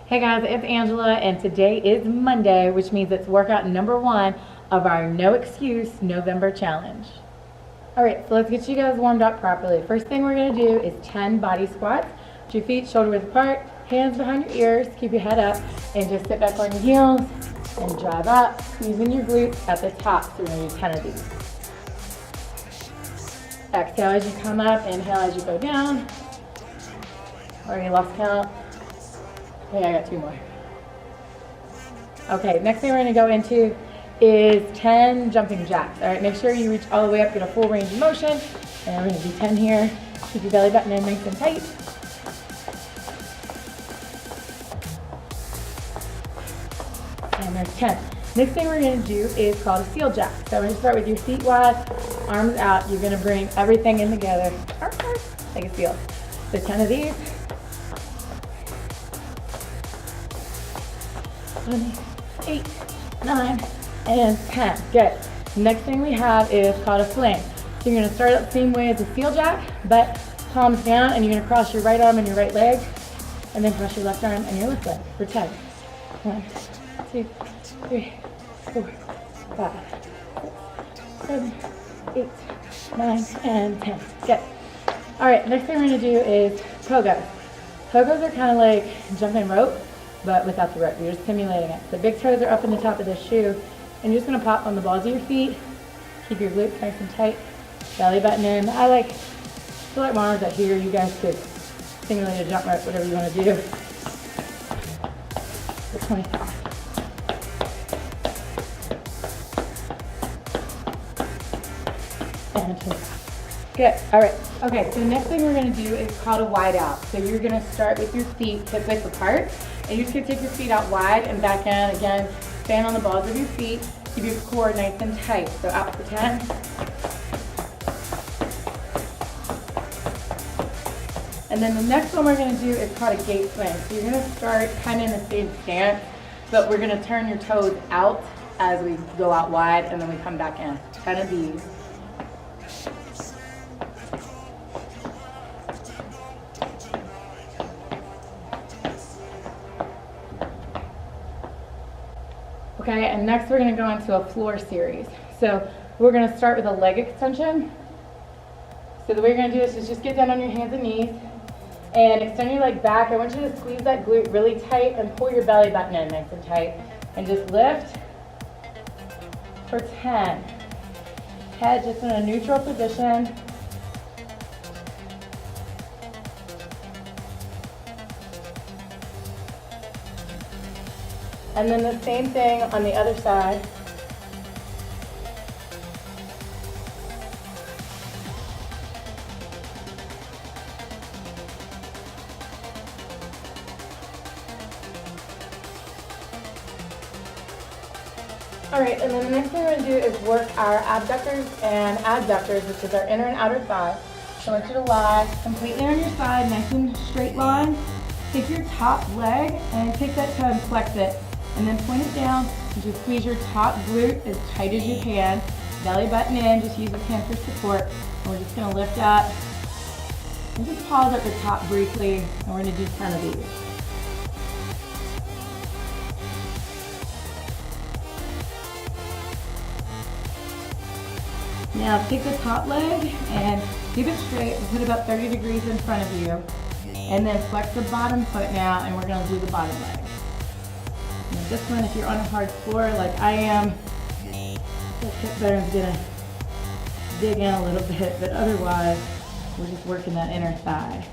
Hey guys, it's Angela and today is Monday, which means it's workout number 1 of our No Excuse November challenge. Alright, so let's get you guys warmed up properly. First thing we're going to do is 10 body squats. Put your feet shoulder width apart, hands behind your ears, keep your head up, and just sit back on your heels and drive up, squeezing your glutes at the top. So we're going to do 10 of these. Exhale as you come up, inhale as you go down. Already lost count. Okay, I got 2 more. Okay, next thing we're going to go into is 10 jumping jacks. All right, make sure you reach all the way up, get a full range of motion. And we're going to do 10 here. Keep your belly button in nice and tight. And there's 10. Next thing we're going to do is called a seal jack. So we're going to start with your feet wide, arms out. You're going to bring everything in together, like a seal. So 10 of these. 8, 9, and 10. Good. Next thing we have is called a fling. So you're going to start out the same way as a seal jack, but palms down, and you're going to cross your right arm and your right leg, and then cross your left arm and your left leg for 10. 1, 2, 3, 4, 5, 6, 7, 8, 9, and 10. Good. All right, next thing we're going to do is pogos. Pogos are kind of like jumping rope, but without the rope. You're just simulating it. The big toes are up in the top of the shoe, and you're just going to pop on the balls of your feet. Keep your glutes nice and tight. Belly button in. I feel like when I was out here, you guys could simulate a jump rope, whatever you want to do. For 25. And 25. Good. All right. Okay, so the next thing we're going to do is called a wide out. So you're going to start with your feet hip width apart. And you're just going to take your feet out wide and back in. Again, stand on the balls of your feet. Keep your core nice and tight. So out for 10. And then the next one we're going to do is called a gate swing. So you're going to start kind of in the same stance, but we're going to turn your toes out as we go out wide, and then we come back in. 10 of these. Okay, and next we're going to go into a floor series. So we're going to start with a leg extension. So the way you're going to do this is just get down on your hands and knees and extend your leg back. I want you to squeeze that glute really tight and pull your belly button in nice and tight. And just lift for 10. Head just in a neutral position. And then the same thing on the other side. All right, and then the next thing we're going to do is work our abductors and adductors, which is our inner and outer thigh. So I want you to lie completely on your side, nice and straight line. Take your top leg and take that toe and flex it. And then point it down and just squeeze your top glute as tight as you can. Belly button in, just use the hand for support. And we're just going to lift up. And just pause at the top briefly, and we're going to do 10 of these. Now take the top leg and keep it straight and put it about 30 degrees in front of you. And then flex the bottom foot now, and we're going to do the bottom leg. Now this one, if you're on a hard floor like I am, the hip bone's gonna dig in a little bit, but otherwise, we're just working that inner thigh.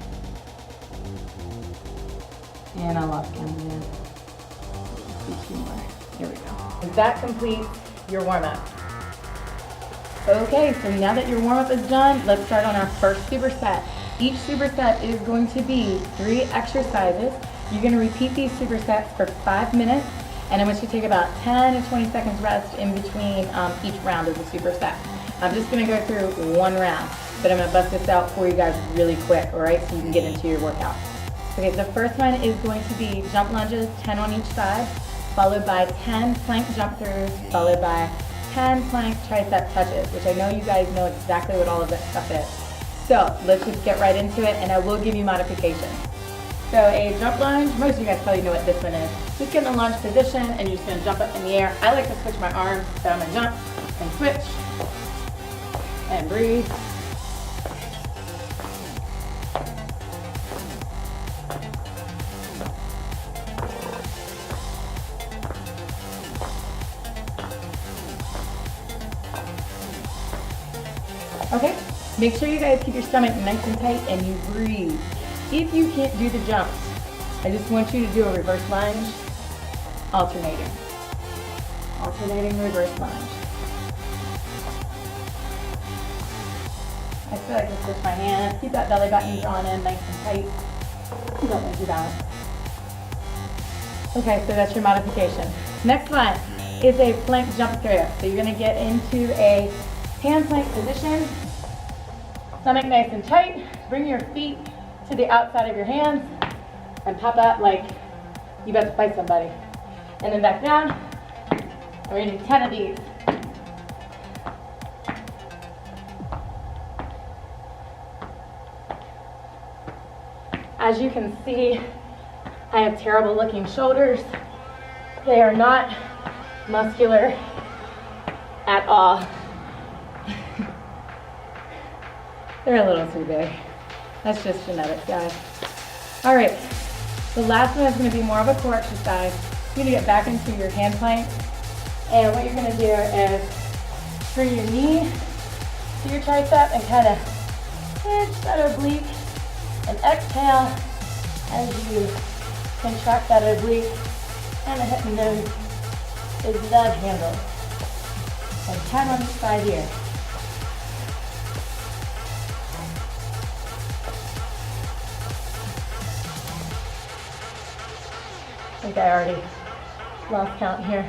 And I lost count again. Let's do 2 more. Here we go. That completes your warm-up. Okay, so now that your warm-up is done, let's start on our first superset. Each superset is going to be 3 exercises. You're going to repeat these supersets for 5 minutes, and I want you to take about 10 to 20 seconds rest in between each round of the superset. I'm just going to go through 1 round, but I'm going to bust this out for you guys really quick, all right, so you can get into your workout. Okay, the first one is going to be jump lunges, 10 on each side, followed by 10 plank jump throughs, followed by 10 plank tricep touches, which I know you guys know exactly what all of that stuff is. So let's just get right into it, and I will give you modifications. So a jump lunge, most of you guys probably know what this one is. Just get in a lunge position and you're just gonna jump up in the air. I like to switch my arms, so I'm gonna jump and switch and breathe. Okay, make sure you guys keep your stomach nice and tight and you breathe. If you can't do the jumps, I just want you to do a reverse lunge, alternating reverse lunge. I feel like I can switch my hands, keep that belly button drawn in nice and tight. Don't lose your balance. Okay, so that's your modification. Next one is a plank jump through. So you're gonna get into a hand plank position, stomach nice and tight, bring your feet to the outside of your hands and pop up like you about to fight somebody. And then back down, and we're gonna do 10 of these. As you can see, I have terrible looking shoulders. They are not muscular at all. They're a little too big. That's just genetics, guys. All right, the last one is gonna be more of a core exercise. You're gonna get back into your hand plank. And what you're gonna do is bring your knee to your tricep and kind of pinch that oblique and exhale as you contract that oblique and the hip and nose is love handle. And 10 on each side here. I think I already lost count here.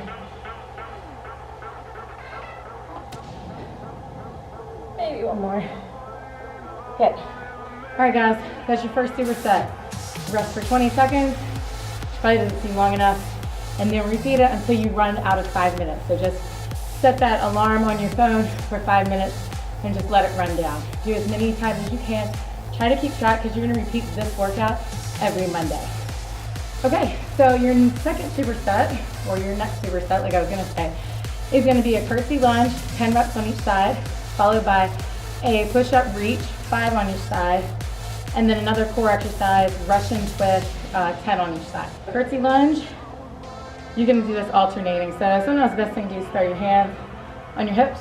Maybe one more. Okay. All right, guys, that's your first superset. Rest for 20 seconds. Probably doesn't seem long enough. And then repeat it until you run out of 5 minutes. So just set that alarm on your phone for 5 minutes and just let it run down. Do as many times as you can. Try to keep track because you're going to repeat this workout every Monday. Okay, so your second superset, or your next superset, like I was gonna say, is gonna be a curtsy lunge, 10 reps on each side, followed by a push-up reach, 5 on each side, and then another core exercise, Russian twist, 10 on each side. Curtsy lunge, you're gonna do this alternating. So sometimes the best thing to do is throw your hands on your hips,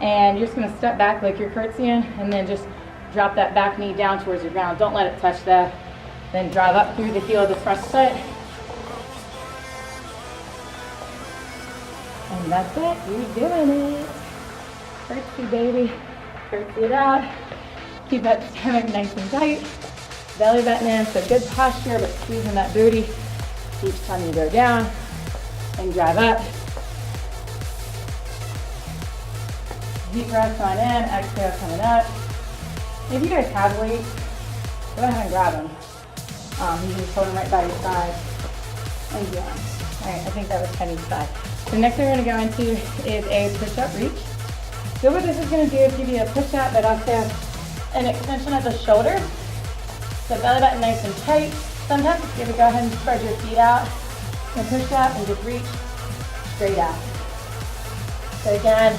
and you're just gonna step back like you're curtsying, and then just drop that back knee down towards the ground. Don't let it touch that. Then drive up through the heel of the front foot. And that's it, you're doing it. Curtsy, baby. Curtsy it out. Keep that stomach nice and tight. Belly button in, so good posture, but squeezing that booty each time you go down. And drive up. Deep breath on in, exhale coming up. If you guys have weights, go ahead and grab them. You can just hold them right by your side and down. All right, I think that was 10 each side. The next thing we're gonna go into is a push-up reach. So what this is gonna do is give you a push-up, but also an extension of the shoulder. So belly button nice and tight. Sometimes you can go ahead and spread your feet out and push up and just reach straight out. So again,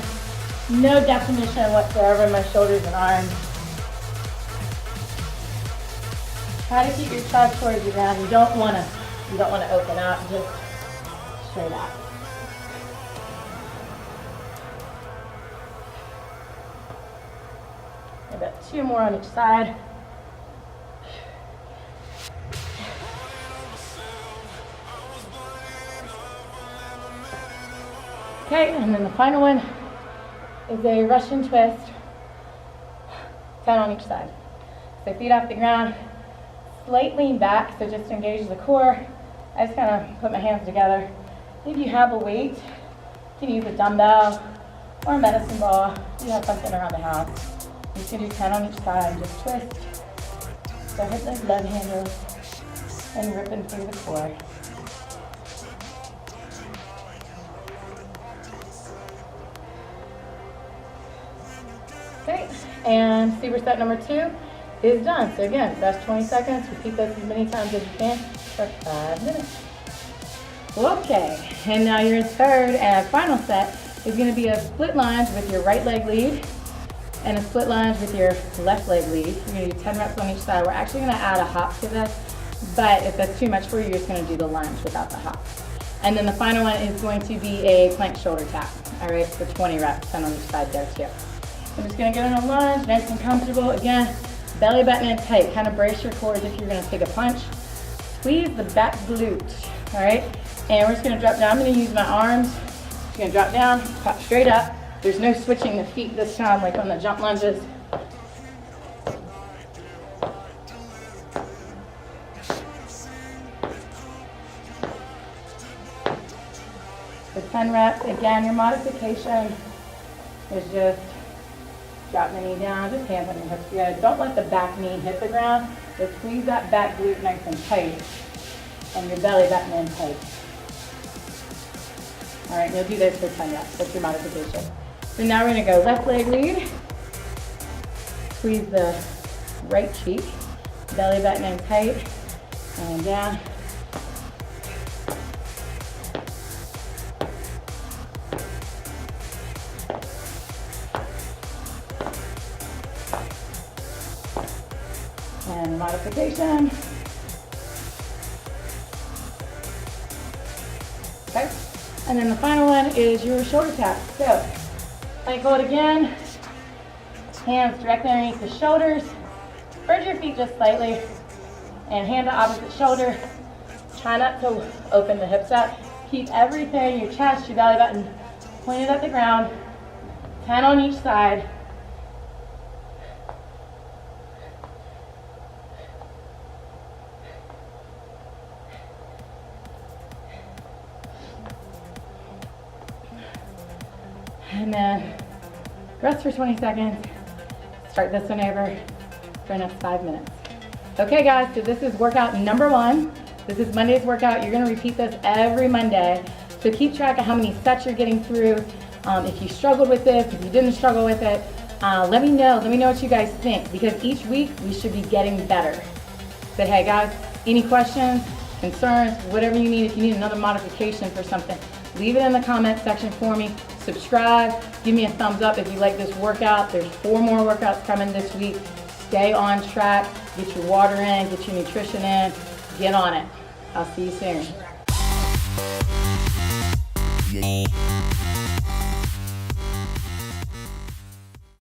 no definition whatsoever in my shoulders and arms. Try to keep your chest towards the ground. You don't want to open up, just straight out. About 2 more on each side. Okay, and then the final one is a Russian twist, 10 on each side. So feet off the ground. Slight lean back, so just engage the core. I just kind of put my hands together. If you have a weight, you can use a dumbbell or a medicine ball. You have something around the house. You just gonna do 10 on each side, just twist. So hit those love handles and ripping through the core. Okay, and superset number 2 is done. So again, rest 20 seconds, repeat this as many times as you can for 5 minutes. Okay, and now your third and final set is going to be a split lunge with your right leg lead and a split lunge with your left leg lead. You're going to do 10 reps on each side. We're actually going to add a hop to this, but if that's too much for you, you're just going to do the lunge without the hop. And then the final one is going to be a plank shoulder tap, all right, for 20 reps, 10 on each side there too. I'm just going to get in a lunge, nice and comfortable. Again, belly button in tight. Kind of brace your core as if you're going to take a punch. Squeeze the back glute, all right? And we're just going to drop down. I'm going to use my arms. Just going to drop down, pop straight up. There's no switching the feet this time like on the jump lunges. For 10 reps, again, your modification is just drop the knee down, just hands on your hips together. Don't let the back knee hit the ground, but squeeze that back glute nice and tight and your belly button in tight. All right, you'll do this for 10 reps. That's your modification. So now we're gonna go left leg lead, squeeze the right cheek, belly button in tight, and down. And modification. Okay. And then the final one is your shoulder tap. So, plank hold again. Hands directly underneath the shoulders. Bridge your feet just slightly. And hand to opposite shoulder. Try not to open the hips up. Keep everything, your chest, your belly button, pointed at the ground. 10 on each side. And then rest for 20 seconds. Start this one over for the next 5 minutes. Okay guys, so this is workout number 1. This is Monday's workout. You're gonna repeat this every Monday. So keep track of how many sets you're getting through. If you struggled with this, if you didn't struggle with it, let me know what you guys think, because each week we should be getting better. But hey guys, any questions, concerns, whatever you need, if you need another modification for something, leave it in the comment section for me. Subscribe, give me a thumbs up if you like this workout. There's 4 more workouts coming this week. Stay on track, get your water in, get your nutrition in, get on it. I'll see you soon.